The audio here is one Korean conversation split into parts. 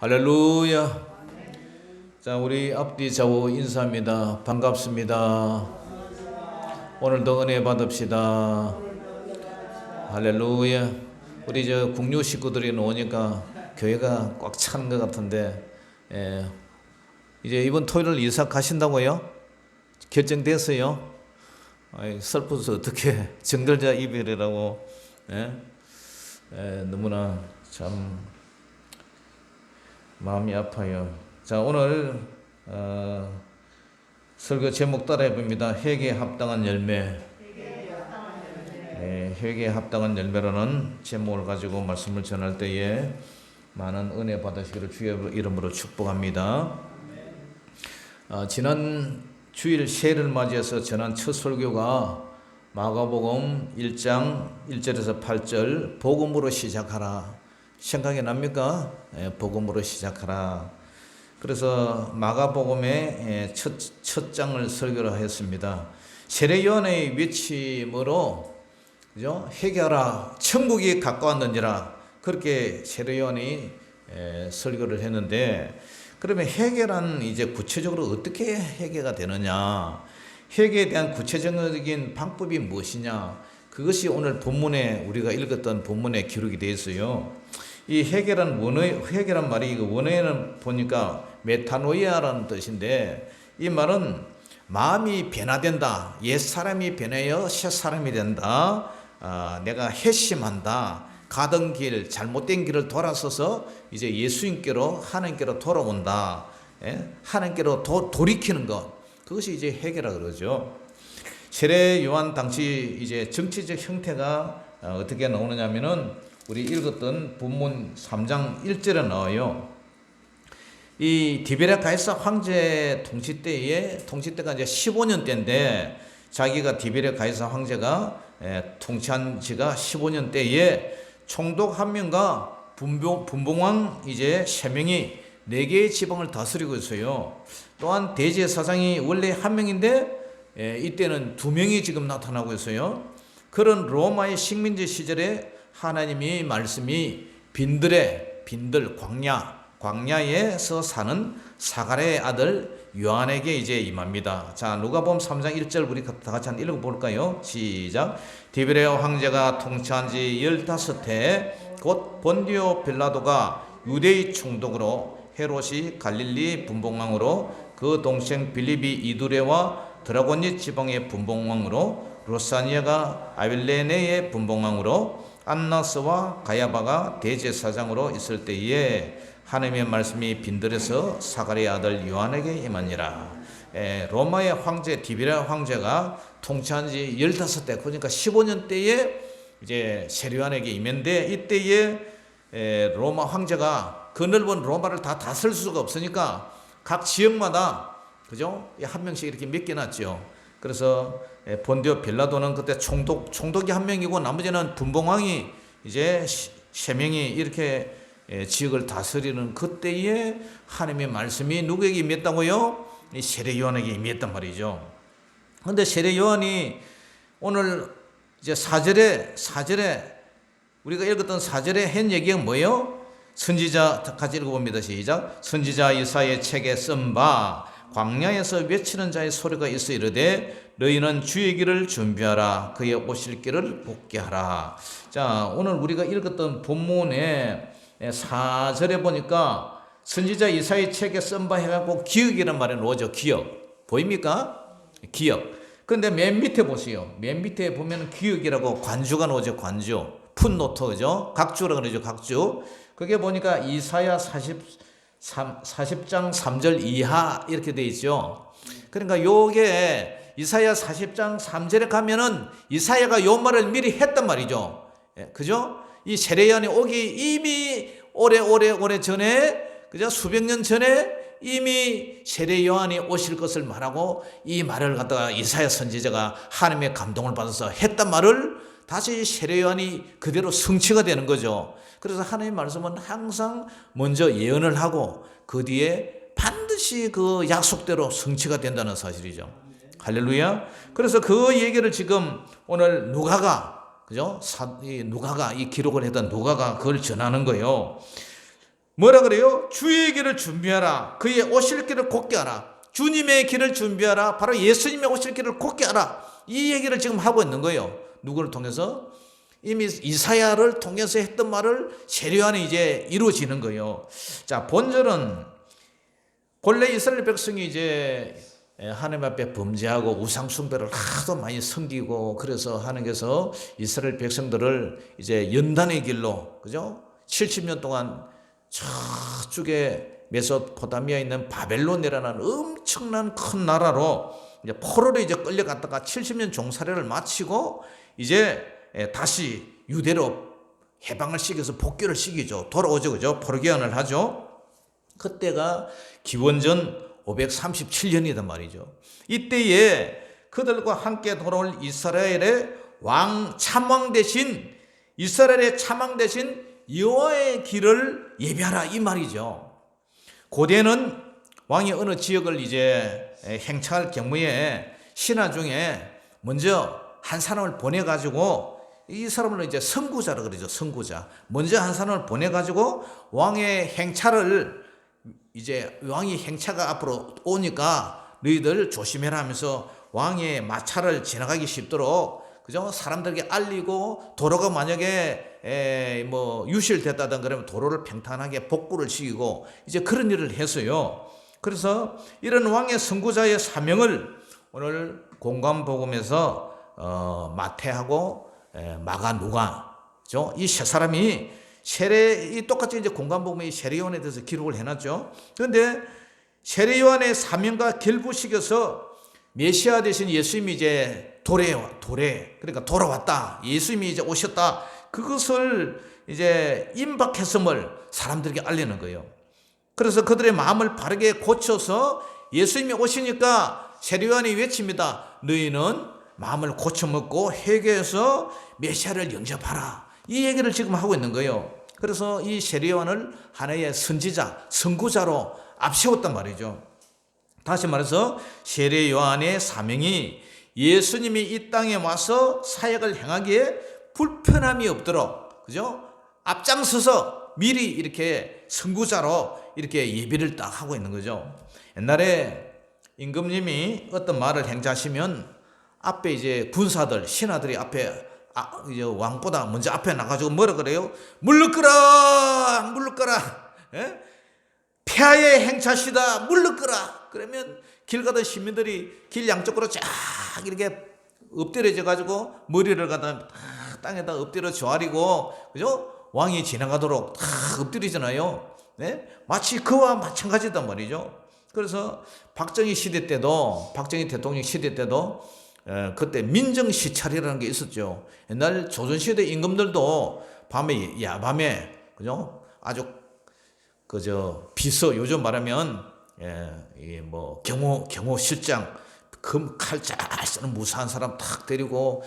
할렐루야. 자, 우리 앞뒤 좌우 인사합니다. 반갑습니다. 오늘도 은혜 받읍시다. 할렐루야. 우리 국류 식구들이 오니까 교회가 꽉 차는 것 같은데, 이제 이번 토요일 이사 가신다고요? 결정됐어요? 슬퍼서 어떻게 정글자 이별이라고. 너무나 참 마음이 아파요. 자, 오늘 설교 제목 따라해 봅니다. 회개에 합당한 열매. 회개에 합당한 열매라는 제목을 가지고 말씀을 전할 때에 많은 은혜 받으시기를 주의 이름으로 축복합니다. 지난 주일 새해를 맞이해서 전한 첫 설교가 마가복음 1장 1절에서 8절 복음으로 시작하라. 생각이 납니까? 복음으로 시작하라. 그래서 마가복음의 첫 장을 설교를 했습니다. 세례 요한의 외침으로, 그죠? 회개하라, 천국이 가까웠느니라. 그렇게 세례 요한이 설교를 했는데, 그러면 회개란 이제 구체적으로 어떻게 회개가 되느냐? 회개에 대한 구체적인 방법이 무엇이냐? 그것이 오늘 본문에 우리가 읽었던 본문에 기록이 되어 있어요. 이 회개란 말이 원어에는 보니까 메타노이아라는 뜻인데, 이 말은 마음이 변화된다. 옛 사람이 변해요 새 사람이 된다. 내가 회심한다. 가던 길, 잘못된 길을 돌아서서 이제 예수님께로, 하나님께로 돌아온다. 하나님께로 돌이키는 것. 그것이 이제 회개라 그러죠. 세례 요한 당시 이제 정치적 형태가 어떻게 나오느냐면은 우리 읽었던 본문 3장 1절에 나와요. 이 디베랴 가이사 황제 통치때가 이제 15년 때인데, 자기가 디베랴 가이사 황제가 통치한 지가 15년 때에 총독 1명과 분봉왕 이제 3명이 4개의 지방을 다스리고 있어요. 또한 대제사장이 원래 1명인데 이때는 2명이 지금 나타나고 있어요. 그런 로마의 식민지 시절에 하나님이 말씀이 빈들 광야에서 사는 사가랴의 아들 요한에게 이제 임합니다. 자, 누가복음 3장 1절 우리 다 같이 한번 읽어볼까요? 시작. 디베랴 황제가 통치한 지 15해 곧 본디오 빌라도가 유대의 총독으로, 헤롯이 갈릴리 분봉왕으로, 그 동생 빌립이 이두레와 드라곤니 지방의 분봉왕으로, 루사니아가 아빌레네의 분봉왕으로, 안나스와 가야바가 대제사장으로 있을 때에 하나님의 말씀이 빈들에서 사가랴의 아들 요한에게 임하니라. 로마의 황제 디베랴 황제가 통치한 지 15대, 그러니까 15년 때에 이제 세례 요한에게 임했는데, 이때에 로마 황제가 그 넓은 로마를 다 다스릴 수가 없으니까 각 지역마다, 그죠? 한 명씩 이렇게 맡겨놨죠. 그래서 본디오 빌라도는 그때 총독이 1명이고 나머지는 분봉왕이 이제 3명이 이렇게 지역을 다스리는 그때에 하나님의 말씀이 누구에게 임했다고요? 이 세례 요한에게 임했단 말이죠. 그런데 세례 요한이 오늘 이제 4절에 우리가 읽었던 4절에 한 얘기가 뭐예요? 선지자 같이 읽어봅니다. 시작. 선지자 이사야의 책에 쓴 바 광야에서 외치는 자의 소리가 있어 이르되 너희는 주의 길을 준비하라. 그의 오실 길을 곱게 하라. 자, 오늘 우리가 읽었던 본문에 4절에 보니까 선지자 이사야의 책에 쓴 바 해갖고 기억이라는 말이 나오죠. 기억. 보입니까? 기억. 그런데 맨 밑에 보세요. 맨 밑에 보면 기억이라고 관주가 나오죠. 관주. 풋노트, 그죠? 각주라고 그러죠. 각주. 그게 보니까 이사야 40장 3절 이하 이렇게 돼 있죠. 그러니까 요게 이사야 40장 3절에 가면은 이사야가 요 말을 미리 했단 말이죠. 그죠? 이 세례 요한이 오기 이미 오래 전에, 그죠? 수백 년 전에 이미 세례 요한이 오실 것을 말하고, 이 말을 갖다가 이사야 선지자가 하나님의 감동을 받아서 했단 말을 다시 세례 요한이 그대로 성취가 되는 거죠. 그래서 하나님의 말씀은 항상 먼저 예언을 하고 그 뒤에 반드시 그 약속대로 성취가 된다는 사실이죠. 할렐루야. 그래서 그 얘기를 지금 오늘 누가가, 그죠? 누가가 이 기록을 했던 누가가 그걸 전하는 거예요. 뭐라 그래요? 주의 길을 준비하라. 그의 오실 길을 곧게 하라. 주님의 길을 준비하라. 바로 예수님의 오실 길을 곧게 하라. 이 얘기를 지금 하고 있는 거예요. 누구를 통해서? 이미 이사야를 통해서 했던 말을 세례요한이 이제 이루어지는 거예요. 자, 본절은 본래 이스라엘 백성이 이제 하나님 앞에 범죄하고 우상 숭배를 하도 많이 섬기고, 그래서 하나님께서 이스라엘 백성들을 이제 연단의 길로, 그죠? 70년 동안 저쪽에 메소포타미아에 있는 바벨론이라는 엄청난 큰 나라로 이제 포로로 이제 끌려갔다가 70년 종살이를 마치고 이제 다시 유대로 해방을 시켜서 복귀를 시키죠. 돌아오죠, 그죠? 포로기환을 하죠. 그때가 기원전 537년이단 말이죠. 이때에 그들과 함께 돌아올 이스라엘의 참왕 대신, 이스라엘의 참왕 대신 여호와의 길을 예비하라, 이 말이죠. 고대는 왕이 어느 지역을 이제 행차할 경우에 신하 중에 먼저 한 사람을 보내가지고, 이 사람을 이제 선구자라 그러죠. 선구자. 먼저 한 사람을 보내가지고 왕의 행차를, 이제 왕이 행차가 앞으로 오니까 너희들 조심해라 하면서 왕의 마차를 지나가기 쉽도록, 그죠? 사람들에게 알리고, 도로가 만약에 뭐 유실됐다든 그러면 도로를 평탄하게 복구를 시키고, 이제 그런 일을 했어요. 그래서 이런 왕의 선구자의 사명을 오늘 공관복음에서 마태하고 마가, 누가, 이 세 사람이 이 똑같이 이제 공관복음의 세례요한에 대해서 기록을 해놨죠. 그런데 세례요한의 사명과 결부시켜서 메시아 대신 예수님이 이제 그러니까 돌아왔다, 예수님이 이제 오셨다, 그것을 이제 임박했음을 사람들에게 알리는 거예요. 그래서 그들의 마음을 바르게 고쳐서 예수님이 오시니까 세례요한이 외칩니다. 너희는 마음을 고쳐먹고 회개해서 메시아를 영접하라. 이 얘기를 지금 하고 있는 거예요. 그래서 이 세례요한을 하나의 선지자, 선구자로 앞세웠단 말이죠. 다시 말해서 세례요한의 사명이 예수님이 이 땅에 와서 사역을 행하기에 불편함이 없도록, 그죠? 앞장서서 미리 이렇게 선구자로 이렇게 예비를 딱 하고 있는 거죠. 옛날에 임금님이 어떤 말을 행차하시면 앞에 이제 군사들, 신하들이 앞에 이제 왕보다 먼저 앞에 나가지고 뭐라 그래요? 물러거라, 물러거라. 예? 폐하의 행차시다, 물러거라. 그러면 길 가던 시민들이 길 양쪽으로 쫙 이렇게 엎드려져 가지고 머리를 갖다 땅에다 엎드려 조아리고, 그죠? 왕이 지나가도록 다 엎드리잖아요. 네? 마치 그와 마찬가지단 말이죠. 그래서 박정희 대통령 시대 때도 그때 민정시찰이라는 게 있었죠. 옛날 조선시대 임금들도 야밤에, 그죠? 아주 비서, 요즘 말하면 뭐 경호 실장, 칼 잘 쓰는 무사한 사람 탁 데리고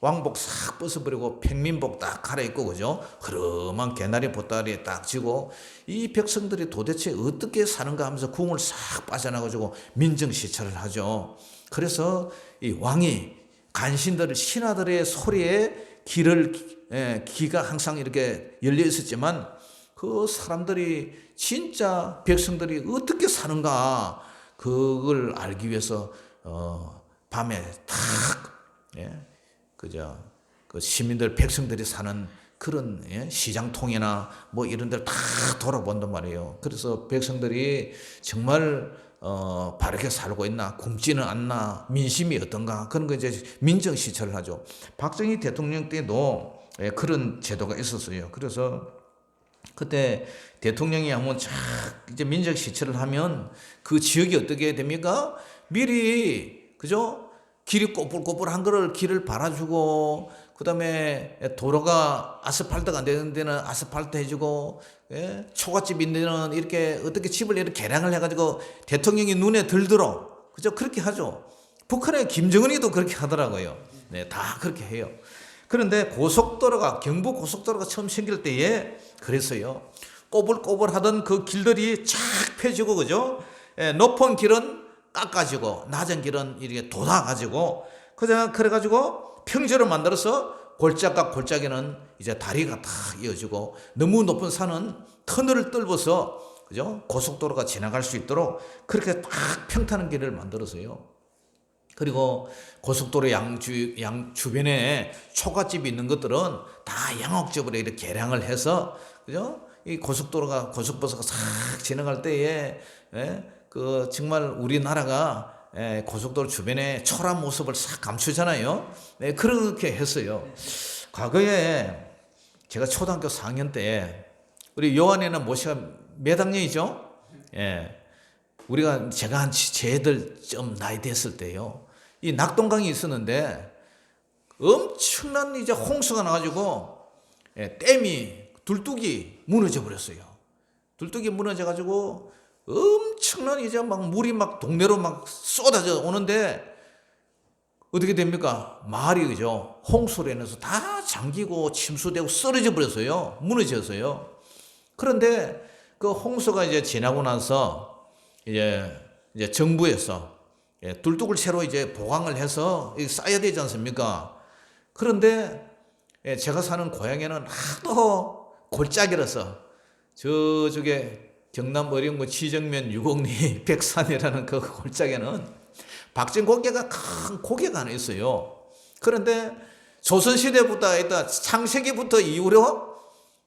왕복 싹 벗어버리고 평민복 딱 갈아입고, 그죠? 흐름한 개나리 보따리에 딱 쥐고, 이 백성들이 도대체 어떻게 사는가 하면서 궁을 싹 빠져나가지고 민정시찰을 하죠. 그래서 이 왕이 간신들, 신하들의 소리에 귀가 항상 이렇게 열려 있었지만, 그 사람들이 진짜 백성들이 어떻게 사는가, 그걸 알기 위해서 밤에 그 시민들, 백성들이 사는 그런 시장통이나 뭐 이런 데를 다 돌아본단 말이에요. 그래서 백성들이 정말 바르게 살고 있나, 굶지는 않나, 민심이 어떤가, 그런 거 이제 민정시찰을 하죠. 박정희 대통령 때도 그런 제도가 있었어요. 그래서 그때 대통령이 한번 이제 민정시찰을 하면 그 지역이 어떻게 됩니까? 미리, 그죠? 길이 꼬불꼬불한 거를 길을 발아주고, 그 다음에 도로가 아스팔트가 안 되는 데는 아스팔트 해주고, 초가집 있는 데는 이렇게 어떻게 집을 이렇게 개량을 해가지고 대통령이 눈에 들도록, 그죠? 그렇게 하죠. 북한의 김정은이도 그렇게 하더라고요. 네, 다 그렇게 해요. 그런데 경부 고속도로가 처음 생길 때에 그랬어요. 꼬불꼬불하던 그 길들이 쫙 펴지고, 그죠? 높은 길은 깎아지고 낮은 길은 이렇게 돋아가지고, 그래가지고 평지를 만들어서 골짜기과 골짜기는 이제 다리가 다 이어지고 너무 높은 산은 터널을 뚫어서 그죠? 고속도로가 지나갈 수 있도록 그렇게 딱 평탄한 길을 만들었어요. 그리고 고속도로 양 주변에 초가집이 있는 것들은 다 양옥집으로 이렇게 개량을 해서 그죠? 이 고속버스가 싹 지나갈 때에 그 정말 우리나라가 고속도로 주변에 초라한 모습을 싹 감추잖아요. 그렇게 했어요. 과거에 제가 초등학교 4학년 때 우리 요한에는 모시가 몇 학년이죠? 제가 제 애들 좀 나이 됐을 때요. 이 낙동강이 있었는데 엄청난 이제 홍수가 나가지고 댐이 둘뚝이 무너져 버렸어요. 둘뚝이 무너져 가지고 엄청난 이제 막 물이 막 동네로 막 쏟아져 오는데 어떻게 됩니까? 마을이 그죠? 홍수로 인해서 다 잠기고 침수되고 쓰러져 버렸어요. 무너졌어요. 그런데 그 홍수가 이제 지나고 나서 이제 정부에서 둘뚝을 새로 이제 보강을 해서 쌓아야 되지 않습니까? 그런데 제가 사는 고향에는 하도 골짜기라서 저쪽에 경남 어령고 지정면 유곡리 백산이라는 그 골짜기는 박진 고개가 큰 고개가 하나 있어요. 그런데 조선시대부터 일단 창세기부터 이후로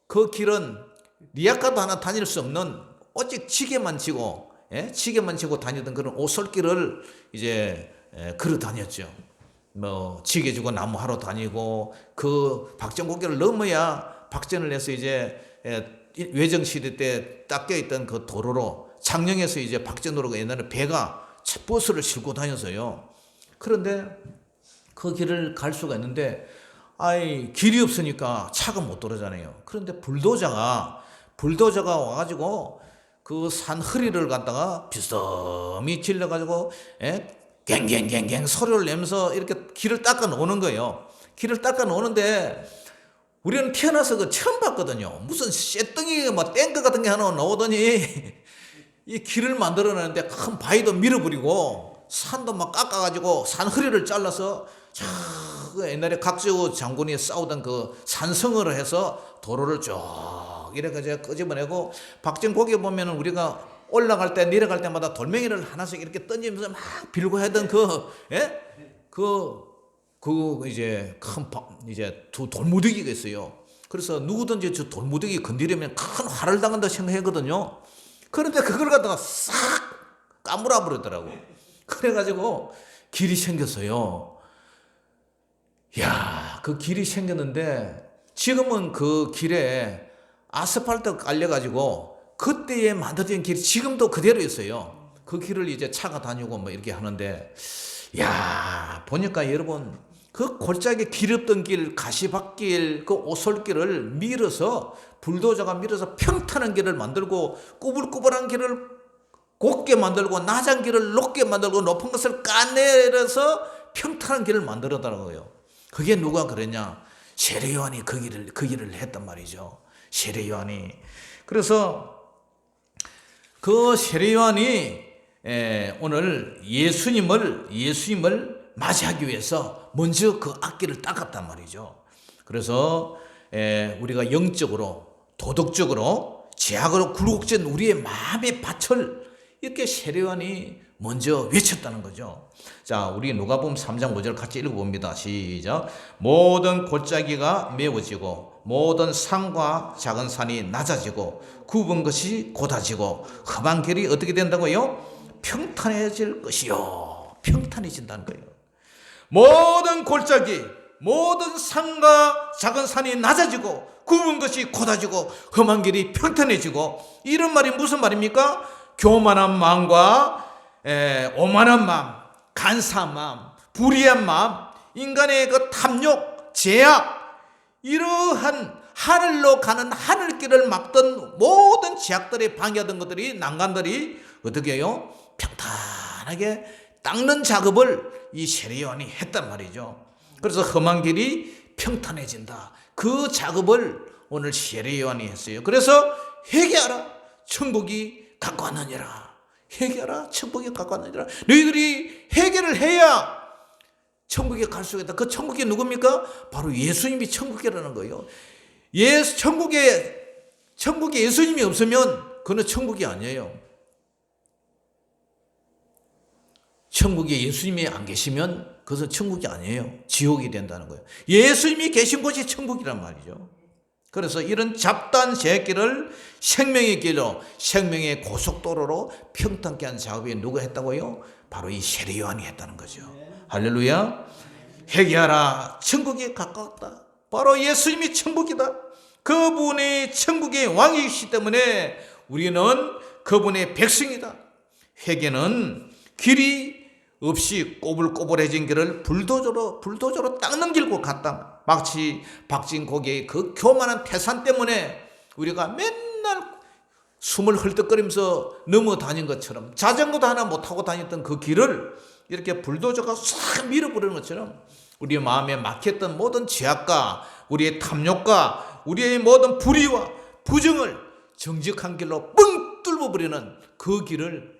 그 길은 리아카도 하나 다닐 수 없는 오직 지게만 지고 다니던 그런 오솔길을 이제 걸어 다녔죠. 뭐 지게 지고 나무하러 다니고 그 박전고개를 넘어야 박전을 해서 이제 외정시대 때 닦여 있던 그 도로로 창녕에서 이제 박전도로가 옛날에 배가 버스를 싣고 다녔어요. 그런데 그 길을 갈 수가 있는데 길이 없으니까 차가 못 돌아가잖아요. 그런데 불도저가 와가지고 그 산 허리를 갖다가 비스듬히 질러가지고 갱갱갱갱 소리를 내면서 이렇게 길을 닦아 놓는 거예요. 길을 닦아 놓는데 우리는 태어나서 그 처음 봤거든요. 무슨 쇳덩이 뭐 탱크 같은 게 하나 나오더니 이 길을 만들어내는데 큰 바위도 밀어버리고 산도 막 깎아가지고 산 허리를 잘라서 그 옛날에 각주 장군이 싸우던 그 산성으로 해서 도로를 쭉 이렇게 끄집어내고 박정고개 보면은 우리가 올라갈 때 내려갈 때마다 돌멩이를 하나씩 이렇게 던지면서 막 빌고 하던 이제 큰 이제 두 돌무더기가 있어요. 그래서 누구든지 저 돌무더기 건드리면 큰 화를 당한다 생각했거든요. 그런데 그걸 갖다가 싹 까물어 버리더라고. 그래가지고 길이 생겼어요. 야, 그 길이 생겼는데 지금은 그 길에 아스팔트 깔려가지고 그때에 만들어진 길이 지금도 그대로 있어요. 그 길을 이제 차가 다니고 뭐 이렇게 하는데, 야, 보니까 여러분, 그 골짜기 길 없던 길, 가시밭길, 그 오솔길을 밀어서, 불도저가 밀어서 평탄한 길을 만들고, 꾸불꾸불한 길을 곱게 만들고, 낮은 길을 높게 만들고, 높은 것을 까내려서 평탄한 길을 만들었더라고요. 그게 누가 그랬냐? 세례요한이 그 길을 했단 말이죠. 세례요한이. 그래서 그 세례요한이 오늘 예수님을 맞이하기 위해서 먼저 그 앞길을 닦았단 말이죠. 그래서 우리가 영적으로 도덕적으로 죄악으로 굴곡진 우리의 마음의 밭을 이렇게 세례요한이 먼저 외쳤다는 거죠. 자, 우리 누가복음 3장 5절 같이 읽어봅니다. 시작. 모든 골짜기가 메워지고 모든 산과 작은 산이 낮아지고 굽은 것이 곧아지고 험한 길이 어떻게 된다고요? 평탄해질 것이요. 평탄해진다는 거예요. 모든 골짜기, 모든 산과 작은 산이 낮아지고 굽은 것이 곧아지고 험한 길이 평탄해지고, 이런 말이 무슨 말입니까? 교만한 마음과 오만한 마음, 간사한 마음, 불의한 마음, 인간의 그 탐욕, 죄악, 이러한 하늘로 가는 하늘길을 막던 모든 죄악들이 방해하던 것들이, 난간들이 어떻게 해요? 평탄하게 닦는 작업을 이 세례요한이 했단 말이죠. 그래서 험한 길이 평탄해진다. 그 작업을 오늘 세례요한이 했어요. 그래서 회개하라, 천국이 가까웠느니라. 회개하라, 천국이 가까웠느니라. 너희들이 회개를 해야 천국에 갈 수가 있다. 그 천국이 누굽니까? 바로 예수님이 천국이라는 거예요. 천국에 예수님이 없으면 그는 천국이 아니에요. 천국에 예수님이 안 계시면 그것은 천국이 아니에요. 지옥이 된다는 거예요. 예수님이 계신 곳이 천국이란 말이죠. 그래서 이런 잡다한 제길을 생명의 길로, 생명의 고속도로로 평탄케 한 작업이 누가 했다고요? 바로 이 세례 요한이 했다는 거죠. 할렐루야. 회개하라, 천국이 가까웠다. 바로 예수님이 천국이다. 그분이 천국의 왕이시기 때문에 우리는 그분의 백성이다. 회개는 길이 없이 꼬불꼬불해진 길을 불도저로 닦는 길고 갔다. 마치 박진 고개의 그 교만한 태산 때문에 우리가 맨날 숨을 헐떡거리면서 넘어 다닌 것처럼, 자전거도 하나 못 타고 다녔던 그 길을 이렇게 불도저가 싹 밀어버리는 것처럼 우리의 마음에 막혔던 모든 죄악과 우리의 탐욕과 우리의 모든 불의와 부정을 정직한 길로 뻥 뚫어버리는 그 길을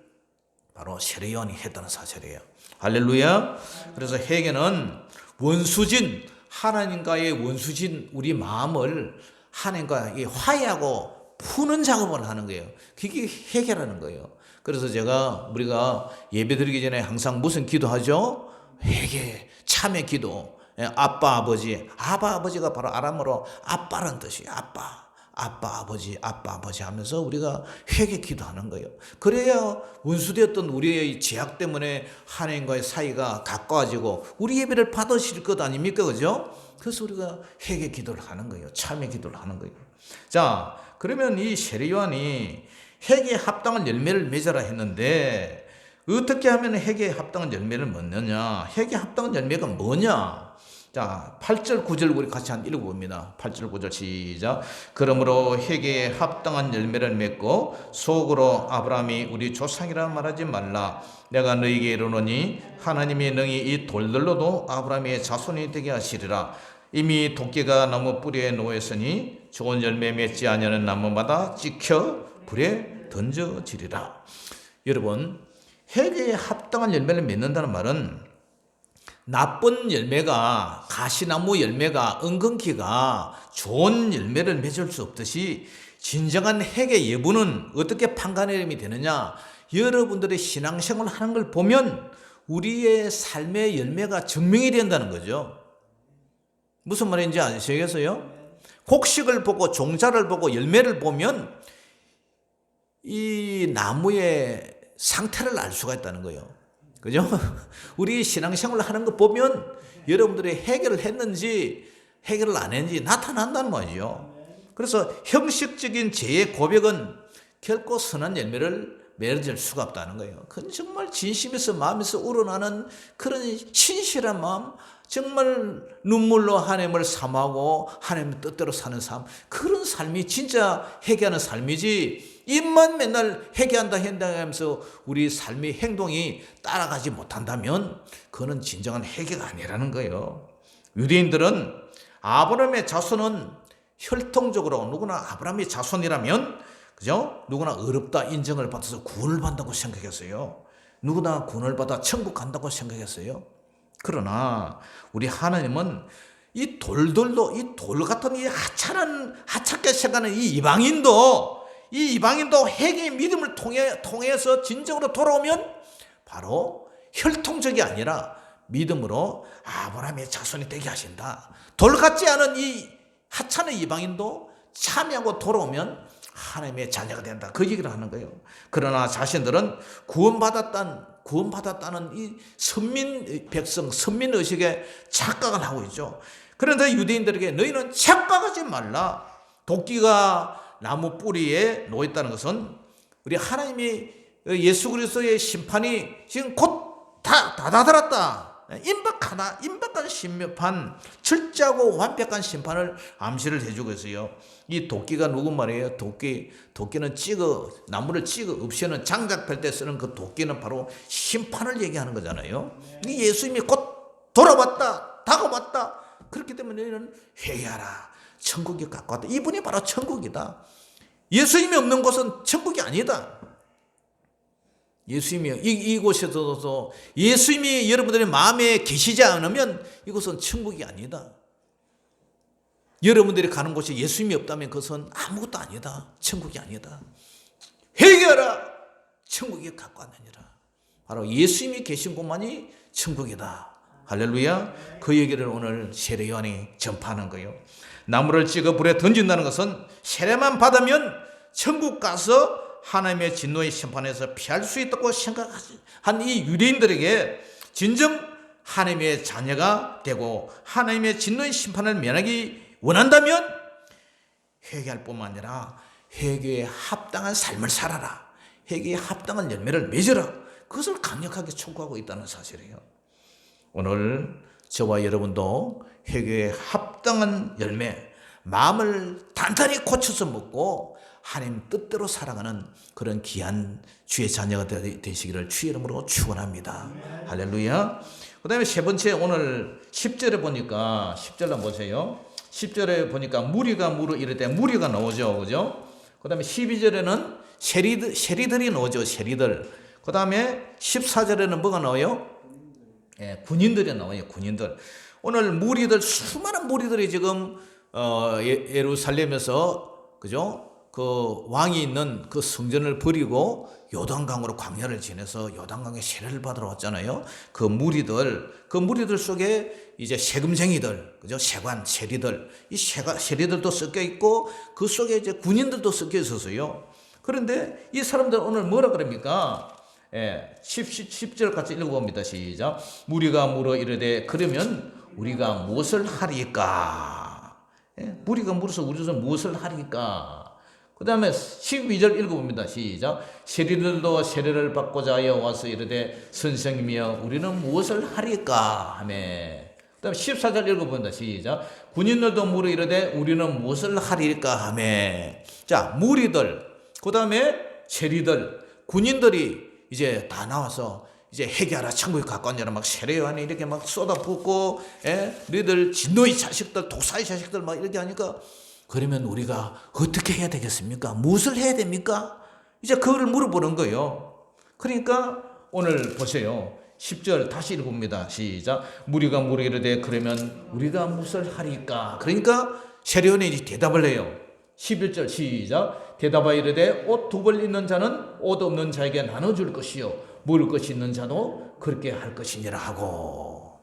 바로 세례 요한이 했다는 사실이에요. 할렐루야. 그래서 회개는 원수진, 하나님과의 원수진 우리 마음을 하나님과 화해하고 푸는 작업을 하는 거예요. 그게 회개라는 거예요. 그래서 우리가 예배드리기 전에 항상 무슨 기도하죠? 회개, 참회 기도. 아빠, 아버지가 바로 아람어로 아빠라는 뜻이에요. 아빠, 아버지 하면서 우리가 회개 기도하는 거예요. 그래야 원수되었던 우리의 죄악 때문에 하나님과의 사이가 가까워지고 우리 예배를 받으실 것 아닙니까? 그죠? 그래서 우리가 회개 기도를 하는 거예요. 참회 기도를 하는 거예요. 자, 그러면 이 세례 요한이 회개에 합당한 열매를 맺어라 했는데 어떻게 하면 회개에 합당한 열매를 맺느냐? 회개에 합당한 열매가 뭐냐? 자, 8절 9절 우리 같이 한 읽어봅니다. 8절 9절 시작. 그러므로 회개에 합당한 열매를 맺고 속으로 아브라함이 우리 조상이라 말하지 말라. 내가 너희에게 이르노니 하나님이 능히 이 돌들로도 아브라함의 자손이 되게 하시리라. 이미 도끼가 나무 뿌리에 놓였으니 좋은 열매 맺지 아니하는 나무마다 찍혀 불에 던져지리라. 여러분, 회개에 합당한 열매를 맺는다는 말은 나쁜 열매가, 가시나무 열매가, 은근키가 좋은 열매를 맺을 수 없듯이 진정한 회개 예부는 어떻게 판가름이 되느냐? 여러분들의 신앙생활을 하는 걸 보면 우리의 삶의 열매가 증명이 된다는 거죠. 무슨 말인지 아시겠어요? 곡식을 보고 종자를 보고 열매를 보면 이 나무의 상태를 알 수가 있다는 거예요. 그죠? 우리 신앙생활을 하는 거 보면 여러분들이 해결을 했는지 해결을 안 했는지 나타난다는 말이죠. 그래서 형식적인 죄의 고백은 결코 선한 열매를 맺을 수가 없다는 거예요. 그건 정말 진심에서 마음에서 우러나는 그런 신실한 마음, 정말 눈물로 하나님을 사모하고 하나님의 뜻대로 사는 삶, 그런 삶이 진짜 회개하는 삶이지, 입만 맨날 회개한다 하면서 우리 삶의 행동이 따라가지 못한다면 그거는 진정한 회개가 아니라는 거예요. 유대인들은 아브라함의 자손은 혈통적으로 누구나 아브라함의 자손이라면, 그죠? 누구나 의롭다 인정을 받아서 구원을 받는다고 생각했어요. 누구나 구원을 받아 천국 간다고 생각했어요. 그러나 우리 하나님은 이 돌들도, 이 돌 같은 이 하찮게 생각하는 이 이방인도 회개의 믿음을 통해서 진정으로 돌아오면 바로 혈통적이 아니라 믿음으로 아브라함의 자손이 되게 하신다. 돌 같지 않은 이 하찮은 이방인도 참여하고 돌아오면 하나님의 자녀가 된다. 그 얘기를 하는 거예요. 그러나 자신들은 구원받았다는 이 선민의식에 착각을 하고 있죠. 그런데 유대인들에게 너희는 착각하지 말라. 도끼가 나무 뿌리에 놓였다는 것은 우리 하나님이 예수 그리스도의 심판이 지금 곧 다 다다랐다. 임박한 심판, 철저하고 완벽한 심판을 암시를 해주고 있어요. 이 도끼가 누구 말이에요? 도끼는 나무를 없애는 장작펼 때 쓰는 그 도끼는 바로 심판을 얘기하는 거잖아요. 이 예수님이 곧 돌아왔다, 다가왔다. 그렇기 때문에 너희는 회개하라. 천국이 가까웠다. 이분이 바로 천국이다. 예수님이 없는 곳은 천국이 아니다. 예수님이 이곳에서도 예수님이 여러분들의 마음에 계시지 않으면 이곳은 천국이 아니다. 여러분들이 가는 곳에 예수님이 없다면 그것은 아무것도 아니다. 천국이 아니다. 회개하라. 천국이 갖고 왔느니라. 바로 예수님이 계신 곳만이 천국이다. 할렐루야. 그 얘기를 오늘 세례 요한이 전파하는 거예요. 나무를 찍어 불에 던진다는 것은 세례만 받으면 천국 가서 하나님의 진노의 심판에서 피할 수 있다고 생각한 이 유대인들에게 진정 하나님의 자녀가 되고 하나님의 진노의 심판을 면하기 원한다면 회개할 뿐만 아니라 회개에 합당한 삶을 살아라. 회개에 합당한 열매를 맺어라. 그것을 강력하게 촉구하고 있다는 사실이에요. 오늘 저와 여러분도 회개에 합당한 열매, 마음을 단단히 고쳐서 먹고 하나님 뜻대로 살아가는 그런 귀한 주의 자녀가 되시기를 주의 이름으로 축원합니다. 할렐루야. 그 다음에 세 번째, 오늘 10절에 보니까 10절 한번 보세요. 10절에 보니까 무리가 물어 이럴 때 무리가 나오죠. 그죠? 그 다음에 12절에는 세리들이 나오죠. 세리들. 그 다음에 14절에는 뭐가 나와요? 군인들이 나와요. 군인들. 오늘 무리들, 수많은 무리들이 지금 예루살렘에서, 그죠? 그 왕이 있는 그 성전을 버리고 요단강으로 광야를 지내서 요단강에 세례를 받으러 왔잖아요. 그 무리들 속에 이제 세금쟁이들, 그죠? 세관, 세리들, 이 세리들도 섞여 있고 그 속에 이제 군인들도 섞여 있었어요. 그런데 이 사람들 오늘 뭐라 그럽니까? 10절 같이 읽어봅니다. 시작. 무리가 물어 이르되 그러면 우리가 무엇을 하리까? 무리가 물어서 우리는 무엇을 하리까? 그 다음에 12절 읽어봅니다. 시작. 세리들도 세례를 받고자 하여 와서 이르되 선생님이여 우리는 무엇을 하리까? 하며. 그 다음에 14절 읽어봅니다. 시작. 군인들도 물어 이르되 우리는 무엇을 하리까? 하며. 자, 무리들, 그 다음에 세리들, 군인들이 이제 다 나와서 이제 회개하라 천국에 갖고 왔냐라 막 세례 요한이 이렇게 막 쏟아붓고, 너희들 진노의 자식들, 독사의 자식들 막 이렇게 하니까 그러면 우리가 어떻게 해야 되겠습니까? 무엇을 해야 됩니까? 이제 그거를 물어보는 거예요. 그러니까 오늘 보세요. 10절 다시 읽어봅니다. 시작. 무리가 이르되 그러면 우리가 무엇을 하리까? 그러니까 세례 요한이 대답을 해요. 11절 시작. 대답하여 이르되 옷 두 벌 있는 자는 옷 없는 자에게 나눠줄 것이요 먹을 것이 있는 자도 그렇게 할 것이니라 하고.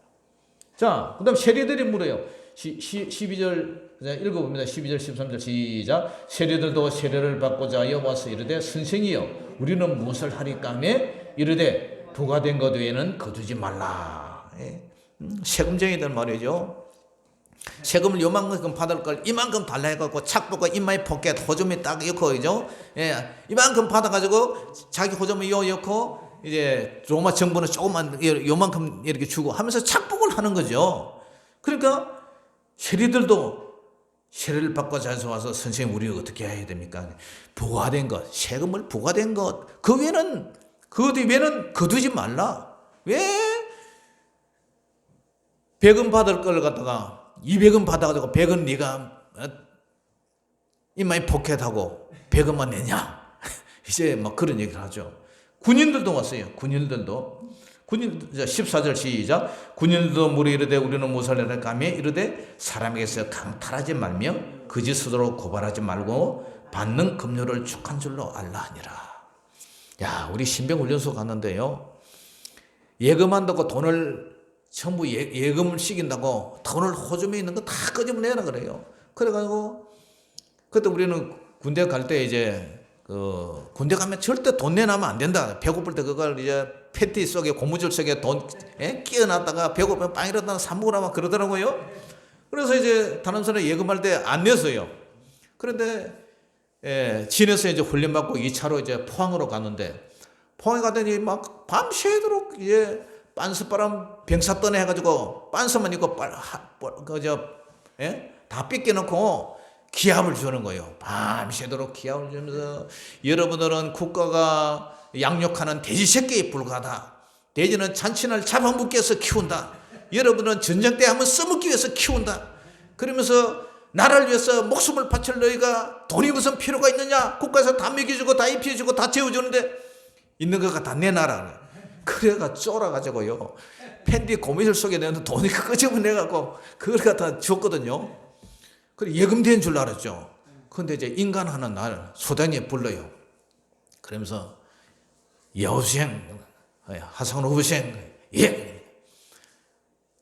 자, 그 다음 세리들이 물어요. 12절 읽어봅니다. 12절 13절 시작. 세리들도 세례를 받고자 하여 와서 이르되 선생이여 우리는 무엇을 하리까 하며 이르되 부과된 것 외에는 거두지 말라. 세금쟁이들 말이죠. 세금을 요만큼 받을 걸 이만큼 달라 해갖고 착복과 인마에 포켓 호점에 딱 넣고, 그죠? 이만큼 받아가지고 자기 호점에 넣고 이제 로마 정부는 조금만 요만큼 이렇게 주고 하면서 착복을 하는 거죠. 그러니까 세리들도 세례를 받고 자서 와서 선생님 우리 어떻게 해야 됩니까? 부과된 것, 세금을 부과된 것, 그 외에는 거두지 말라. 왜 100원 받을 걸 갖다가 200원 받아가지고 100원 네가 인마이 포켓하고 100원만 내냐? 이제 막 그런 얘기를 하죠. 군인들도 왔어요. 군인들도 14절 시작. 군인들도 물에 이르되 우리는 무엇을 하리까 하며 이르되 사람에게서 강탈하지 말며 거짓으로 고발하지 말고 받는 급료를 축한 줄로 알라 하니라. 야, 우리 신병훈련소 갔는데요. 예금한다고 돈을 전부 예금을 시킨다고 돈을 호점에 있는 거 다 끄집어내라 그래요. 그래가지고 그때 우리는 군대 갈 때 이제 군대 가면 절대 돈 내놔면 안 된다. 배고플 때 그걸 이제 패티 속에 고무줄 속에 돈 끼워놨다가 배고프면 빵이라도 사 먹으라 막 그러더라고요. 그래서 이제 다른 사람이 예금할 때 안 냈어요. 그런데 진에서 이제 훈련 받고 2차로 이제 포항으로 갔는데 포항에 가더니 막 밤새도록 이제 빤스바람 병사 떠내 해가지고 빤스만 입고 다 뺏겨놓고 기합을 주는 거예요. 밤새도록 기합을 주면서 여러분들은 국가가 양육하는 돼지 새끼에 불과하다. 돼지는 잔치날 잡아먹기 위해서 키운다. 여러분은 전쟁 때 한번 써먹기 위해서 키운다. 그러면서 나라를 위해서 목숨을 바칠 너희가 돈이 무슨 필요가 있느냐? 국가에서 다 먹여주고 다 입혀주고 다 재워주는데 있는 거가 다 내놔라. 그래가 쫄아가지고요. 팬디 고무줄 속에 내는 돈이 끄집어내갖고 그걸 갖다 줬거든요. 그래 예금된 줄 알았죠. 그런데 이제 인간 하는 날 소장님 불러요. 그러면서 여우생, 하상훈 후보생, 예.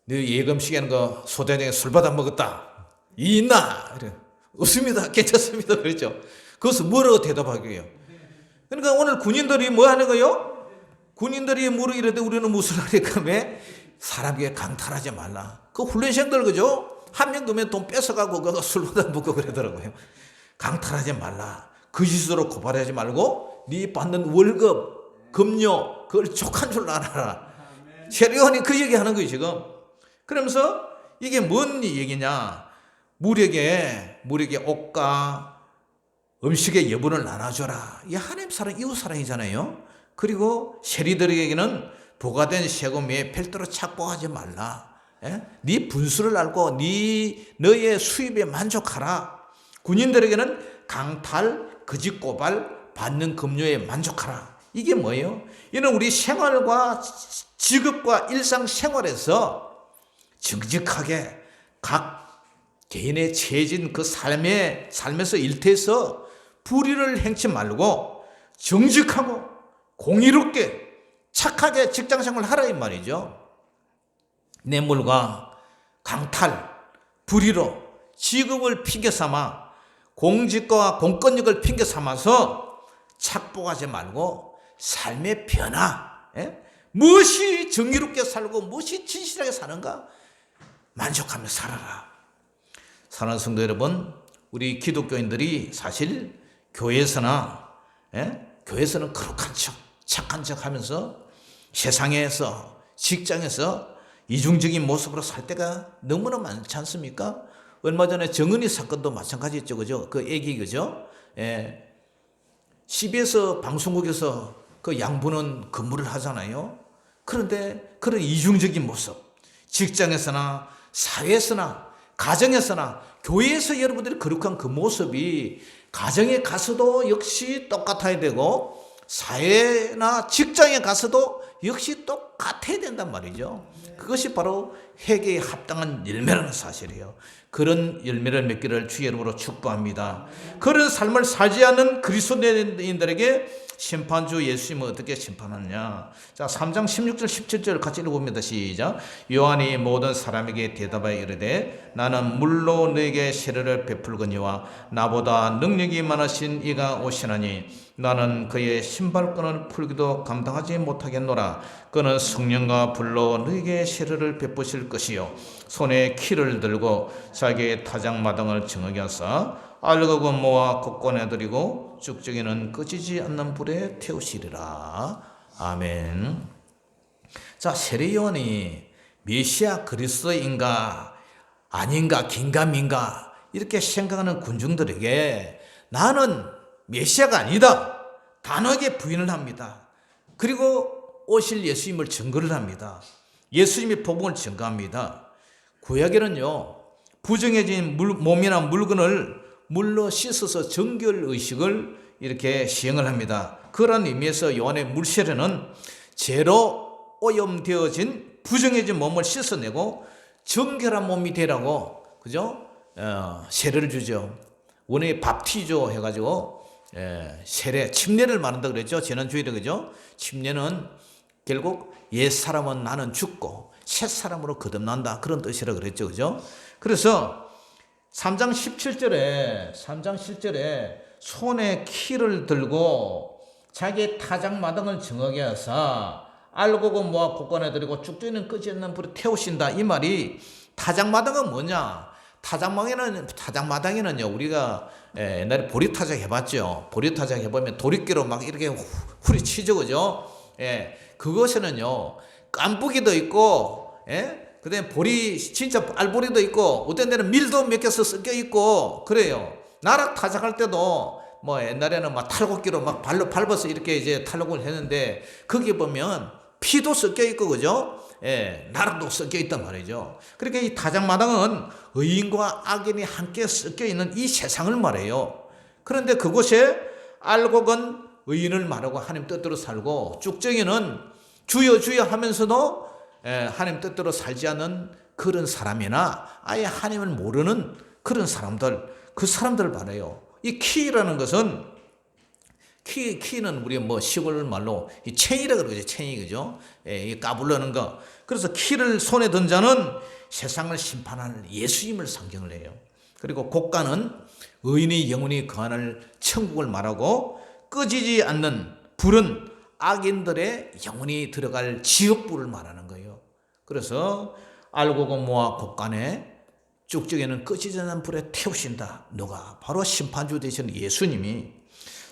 너 예금 시기에는 그 소장님이 술 받아 먹었다. 이 있나? 그래. 없습니다. 괜찮습니다. 그랬죠. 그것을 뭐라고 대답하게요? 그러니까 오늘 군인들이 뭐 하는 거요? 군인들이 물어 이러는데 우리는 무슨 하니까 왜? 사람에게 강탈하지 말라. 그 훈련생들 그죠? 한 명 두면 돈 뺏어가고 그거 술 받아 먹고 그러더라고요. 강탈하지 말라. 거짓으로 고발하지 말고 네 받는 월급, 급료 그걸 족한 줄 알아라. 세례요한이 그 얘기하는 거예요 지금. 그러면서 이게 뭔 얘기냐? 무력에 옷과 음식의 여분을 나눠줘라. 이 하나님 사랑, 이웃 사랑이잖아요. 그리고 세리들에게는 부과된 세금 외에 별도로 착복하지 말라. 네 분수를 알고 너의 수입에 만족하라. 군인들에게는 강탈, 거짓 고발, 받는 급료에 만족하라. 이게 뭐예요? 이는 우리 생활과 직업과 일상생활에서 정직하게 각 개인의 처해진 그 삶에서 일터에서 불의를 행치 말고 정직하고 공의롭게 착하게 직장생활을 하라 이 말이죠. 뇌물과 강탈, 불의로 직업을 핑계 삼아 공직과 공권력을 핑계 삼아서 착복하지 말고 삶의 변화, 무엇이 정의롭게 살고 무엇이 진실하게 사는가 만족하며 살아라. 사랑하는 성도 여러분, 우리 기독교인들이 사실 교회에서는 거룩한 척, 착한 척 하면서 세상에서, 직장에서 이중적인 모습으로 살 때가 너무나 많지 않습니까? 얼마 전에 정은이 사건도 마찬가지였죠. 그죠? 그 애기, 그죠? CBS 방송국에서 그 양부는 근무를 하잖아요. 그런데 그런 이중적인 모습, 직장에서나 사회에서나 가정에서나 교회에서 여러분들이 거룩한 그 모습이 가정에 가서도 역시 똑같아야 되고 사회나 직장에 가서도 역시 똑같아야 된단 말이죠. 그것이 바로 회개에 합당한 열매라는 사실이에요. 그런 열매를 맺기를 주의 이름으로 축복합니다. 그런 삶을 살지 않는 그리스도인들에게 심판주 예수님은 어떻게 심판하느냐. 자, 3장 16절 17절 같이 읽어봅니다. 시작. 요한이 모든 사람에게 대답하여 이르되 나는 물로 너에게 세례를 베풀거니와 나보다 능력이 많으신 이가 오시나니 나는 그의 신발끈을 풀기도 감당하지 못하겠노라. 그는 성령과 불로 너에게 세례를 베푸실 것이요 손에 키를 들고 자기의 타작마당을 정하게 하사 알곡은 모아 곡건해드리고 쭉쭉이는 꺼지지 않는 불에 태우시리라. 아멘. 자, 세례요한이 메시아 그리스도인가 아닌가 긴가민가 이렇게 생각하는 군중들에게 나는 메시아가 아니다 단호하게 부인을 합니다. 그리고 오실 예수님을 증거를 합니다. 예수님의 복음을 증거합니다. 구약에는요 부정해진 몸이나 물건을 물로 씻어서 정결 의식을 이렇게 시행을 합니다. 그런 의미에서 요한의 물세례는 죄로 오염되어진 부정해진 몸을 씻어내고 정결한 몸이 되라고 그죠? 세례를 주죠. 원래 밥티조 해가지고 세례 침례를 말한다 그랬죠. 지난주에도 그죠? 침례는 결국 옛 사람은 나는 죽고 새 사람으로 거듭난다 그런 뜻이라 그랬죠. 그죠? 그래서 3장 17절에 손에 키를 들고 자기의 타작마당을 정하게 하사 알곡은 모아 곡간에 들이고 쭉쭉이는 끄지 않는 불에 태우신다. 이 말이 타작마당은 뭐냐? 타작마당에는요 우리가 옛날에 보리타작 해봤죠. 보리타작 해보면 도리끼로 막 이렇게 후리치죠. 그죠? 그것에는요 깐부기도 있고 그다음에 보리 진짜 알보리도 있고 어떤 데는 밀도 몇 개 섞여 있고 그래요. 나락 타작할 때도 뭐 옛날에는 막 탈곡기로 막 발로 밟아서 이렇게 이제 탈곡을 했는데 거기 보면 피도 섞여 있고 그죠? 나락도 섞여 있단 말이죠. 그러니까 이 타작마당은 의인과 악인이 함께 섞여 있는 이 세상을 말해요. 그런데 그곳에 알곡은 의인을 말하고 하나님 뜻대로 살고, 쭉정이는 주여 주여 하면서도 하나님 뜻대로 살지 않는 그런 사람이나 아예 하나님을 모르는 그런 사람들, 그 사람들을 말해요. 이 키라는 것은, 키는 우리 뭐 시골 말로 이 챙이라 그러죠. 챙이, 그죠? 이 까불러는 거. 그래서 키를 손에 든 자는 세상을 심판하는 예수님을 상징을 해요. 그리고 곡간은 의인의 영혼이 거하는 천국을 말하고, 꺼지지 않는 불은 악인들의 영혼이 들어갈 지옥불을 말하는 거예요. 그래서 알곡과 모아 곡간에 쭉쭉이는 꺼지지 않는 불에 태우신다. 누가? 바로 심판주 되시는 예수님이.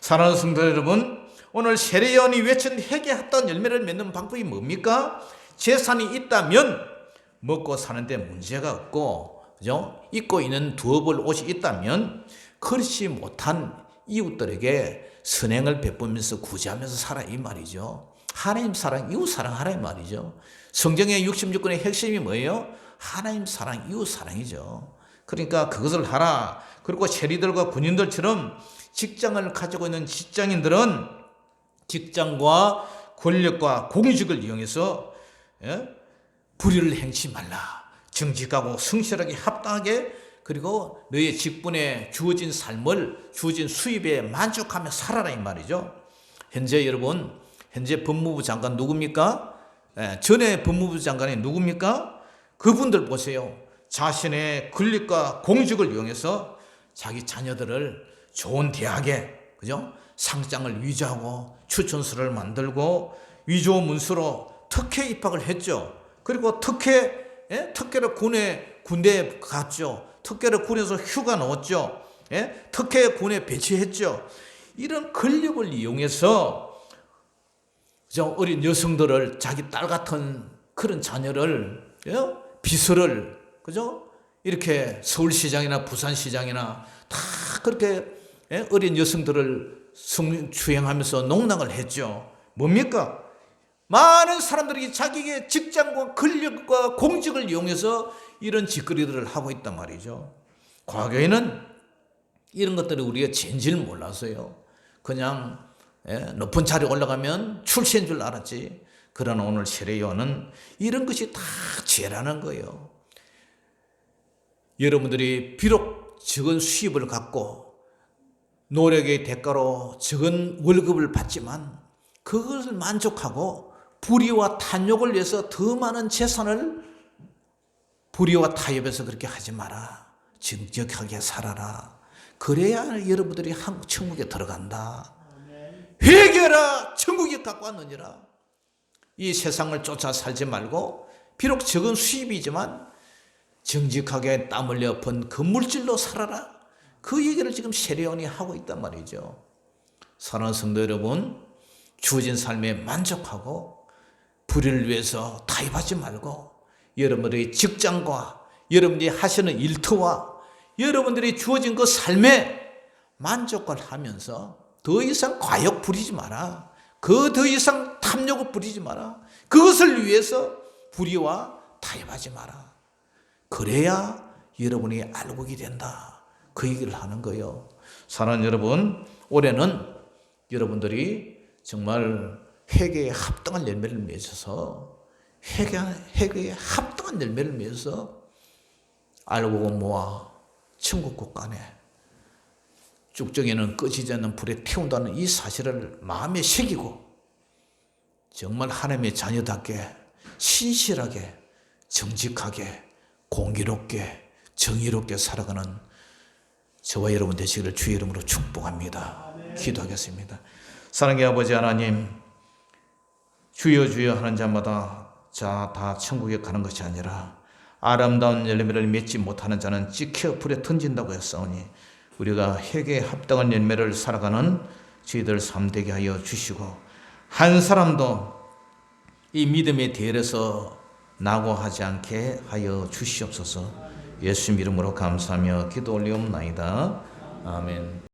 사랑하는 성도 여러분, 오늘 세례요한이 외친 회개 합당한 열매를 맺는 방법이 뭡니까? 재산이 있다면 먹고 사는데 문제가 없고, 그죠? 입고 있는 두어 벌 옷이 있다면 그렇지 못한 이웃들에게 선행을 베푸면서 구제하면서 살아, 이 말이죠. 하나님 사랑, 이웃 사랑하라, 이 말이죠. 성경의 66권의 핵심이 뭐예요? 하나님 사랑, 이웃 사랑이죠. 그러니까 그것을 하라. 그리고 세리들과 군인들처럼 직장을 가지고 있는 직장인들은 직장과 권력과 공직을 이용해서 불의를 행치 말라. 정직하고 성실하게 합당하게, 그리고 너의 직분에 주어진 삶을, 주어진 수입에 만족하며 살아라, 이 말이죠. 현재 여러분, 현재 법무부 장관 누굽니까? 전에 법무부 장관이 누굽니까? 그분들 보세요. 자신의 권력과 공직을 이용해서 자기 자녀들을 좋은 대학에, 그죠? 상장을 위조하고 추천서를 만들고 위조 문서로 특혜 입학을 했죠. 그리고 특혜로 군대에 갔죠. 특혜로 군에서 휴가 넣었죠. 특혜 군에 배치했죠. 이런 권력을 이용해서 어린 여성들을, 자기 딸 같은 그런 자녀를, 비서를, 그죠? 이렇게 서울시장이나 부산시장이나 다 그렇게 어린 여성들을 성추행하면서 농락을 했죠. 뭡니까? 많은 사람들이 자기의 직장과 권력과 공직을 이용해서 이런 짓거리들을 하고 있단 말이죠. 과거에는 이런 것들을 우리가 진실 몰랐어요. 그냥 높은 자리에 올라가면 출세인 줄 알았지. 그러나 오늘 세례요한은 이런 것이 다 죄라는 거예요. 여러분들이 비록 적은 수입을 갖고 노력의 대가로 적은 월급을 받지만 그것을 만족하고 불의와 탐욕을 위해서 더 많은 재산을 불의와 타협해서 그렇게 하지 마라. 정직하게 살아라. 그래야 여러분들이 천국에 들어간다. 회개하라. 천국에 갖고 왔느니라. 이 세상을 쫓아 살지 말고 비록 적은 수입이지만 정직하게 땀 흘려 번 그 물질로 살아라. 그 얘기를 지금 세례요한이 하고 있단 말이죠. 사랑하는 성도 여러분, 주어진 삶에 만족하고 불의를 위해서 타협하지 말고 여러분들의 직장과 여러분들이 하시는 일터와 여러분들이 주어진 그 삶에 만족을 하면서 더 이상 과욕 부리지 마라. 더 이상 탐욕을 부리지 마라. 그것을 위해서 불의와 타협하지 마라. 그래야 여러분이 알곡이 된다. 그 얘기를 하는 거예요. 사랑하는 여러분, 올해는 여러분들이 정말 회개에 합당한 열매를 맺어서 회개에 합당한 열매를 맺어서 알곡을 모아 천국 곳간에 쭉정이는 꺼지지 않는 불에 태운다는 이 사실을 마음에 새기고 정말 하나님의 자녀답게 신실하게 정직하게 공의롭게 정의롭게 살아가는 저와 여러분 되시기를 주의 이름으로 축복합니다. 기도하겠습니다. 사랑의 아버지 하나님, 주여 주여 하는 자마다 다 천국에 가는 것이 아니라 아름다운 열매를 맺지 못하는 자는 찍혀 불에 던진다고 했사오니 우리가 회개에 합당한 열매를 살아가는 저희들 삶 되게 하여 주시고 한 사람도 이 믿음의 대열에서 낙오하지 않게 하여 주시옵소서. 예수 이름으로 감사하며 기도 올리옵나이다. 아멘.